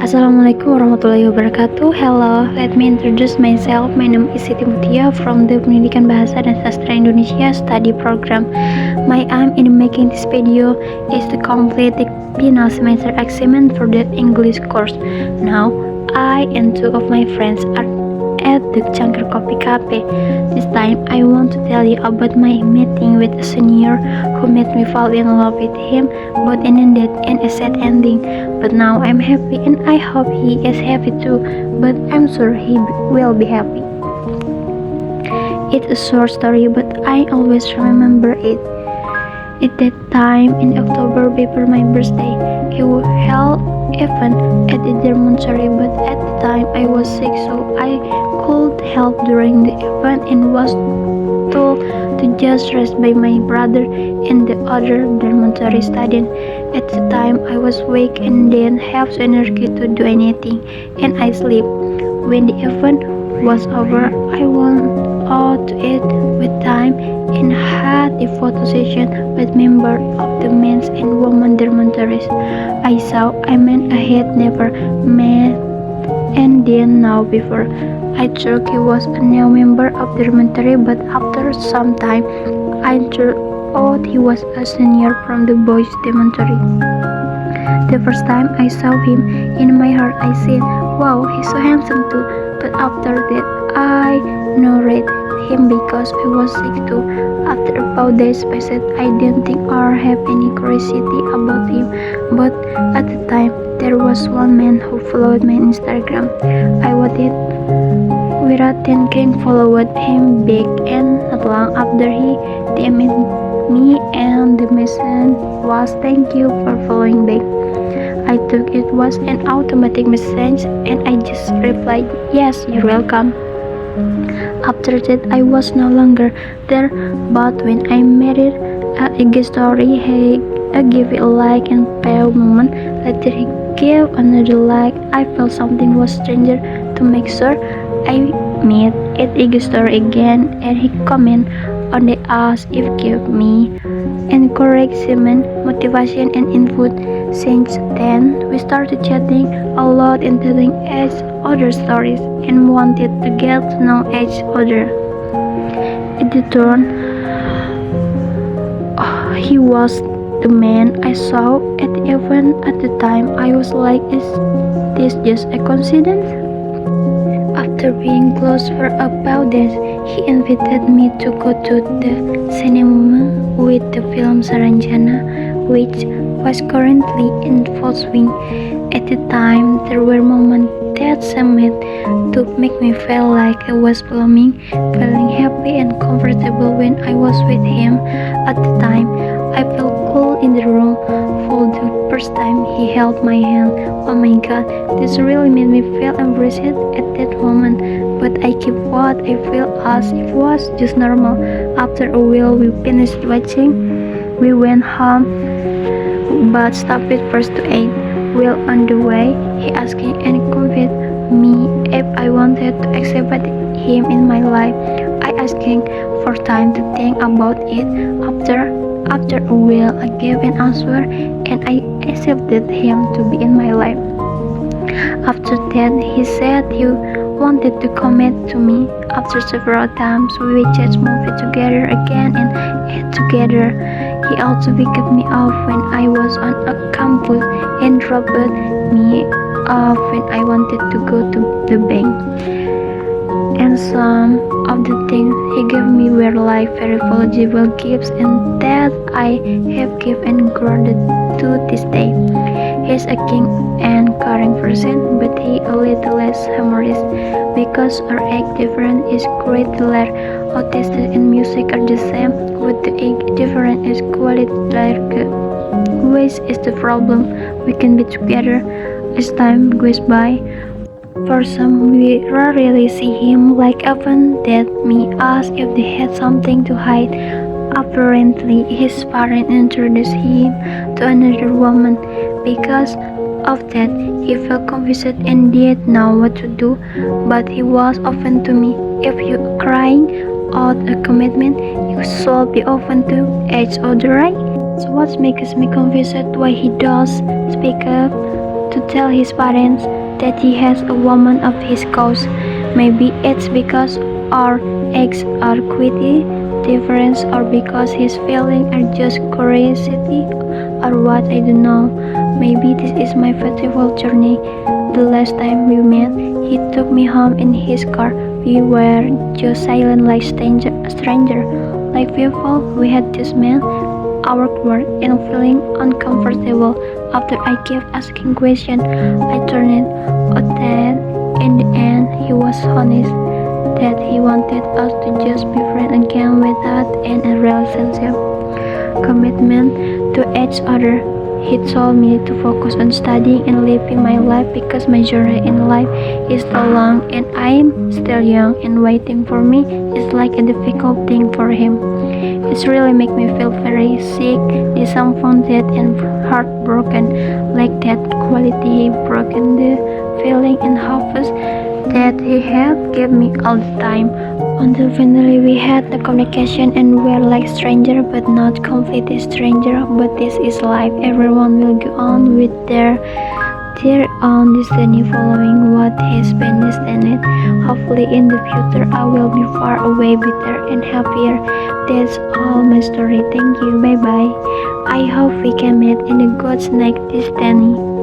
Assalamualaikum warahmatullahi wabarakatuh. Hello, let me introduce myself. My name is Siti Mutiah from the Pendidikan Bahasa dan Sastra Indonesia Study Program. My aim in making this video is to complete the final semester assignment for that English course. Now, I and two of my friends are at the Cangkir Kopi Cafe. This time, I want to tell you about my meeting with a senior who made me fall in love with him, but it ended in a sad ending. But now I'm happy and I hope he is happy too, but I'm sure he will be happy. It's a short story, but I always remember it. At that time, in October before my birthday, he held event at the dormitory, but at the time I was sick, so I could help during the event and was told to just rest by my brother and the other dormitory student. At the time I was weak and didn't have energy to do anything, and I sleep. When the event was over, I went out to eat with time and had a photo session with members of the men's and women's dormitories. I saw a man I had never met and didn't know before. I thought he was a new member of the dormitory, but after some time, I turned out he was a senior from the boys' dormitory. The first time I saw him, in my heart I said, "Wow, he's so handsome too." But after that, I ignored him because I was sick too. After about days passed, I didn't think or have any curiosity about him. But at the time, there was one man who followed my Instagram. I waited without thinking, followed him back, and not long after he DM'd me, and the message was, "Thank you for following back." I thought it was an automatic message, and I just replied, "Yes, you're welcome." After that, I was no longer there, but when I made it a story, he gave it a like and pale moment. Later, he gave another like. I felt something was stranger. To make sure, I made it a story again, and he commented on the ask if give me encouragement, motivation, and input. Since then, we started chatting a lot and telling each other stories and wanted to get to know each other. At the turn, he was the man I saw at the event. At the time, I was like, is this just a coincidence? After being close for about days, he invited me to go to the cinema with the film Saranjana, which was currently in full swing. At the time, there were moments that seemed to make me feel like I was blooming, feeling happy and comfortable when I was with him. At the time, I felt cool in the room. For the first time, he held my hand. Oh my god, this really made me feel embraced at that moment. But I keep what I feel as if it was just normal. After a while, we finished watching. We went home, but stopped first to eat. While on the way, he asked and convinced me if I wanted to accept him in my life. I asked him for time to think about it. After a while, I gave an answer, and I accepted him to be in my life. After that, he said he wanted to commit to me. After several times, we watched movies together again and ate together. He also picked me up when I was on a campus and dropped me off when I wanted to go to the bank. And some of the things he gave me were like very valuable gifts, and that I have given granted to this day. He's a king and caring person, but he a little less humorous because our age difference is great. Like our taste in music are the same, but the age difference is quite large. Which is the problem? We can be together as time goes by. For some, we rarely see him, like often that me ask if they had something to hide. Apparently, his parents introduced him to another woman. Because of that, he felt confused and didn't know what to do. But he was open to me. If you are crying out a commitment, you should be open to each other, right? So what makes me confused why he does speak up to tell his parents that he has a woman of his cause. Maybe it's because our eggs are quite different, or because his feelings are just curiosity, or what, I don't know. Maybe this is my faithful journey. The last time we met, he took me home in his car. We were just silent like stranger. Like people, we had just met, awkward and feeling uncomfortable. After I kept asking questions, I turned out that in the end he was honest, that he wanted us to just be friends again without any relationship commitment to each other. He told me to focus on studying and living my life because my journey in life is still long and I am still young, and waiting for me is like a difficult thing for him. It's really make me feel very sick, disappointed and heartbroken, like that quality he broken the feeling and hopes that he had gave me all the time. Until finally we had the communication and we're like stranger but not completely stranger. But this is life. Everyone will go on with their own destiny, following what has been destined. Hopefully in the future I will be far away, better and happier. That's all my story. Thank you. Bye bye. I hope we can meet in the God's next destiny.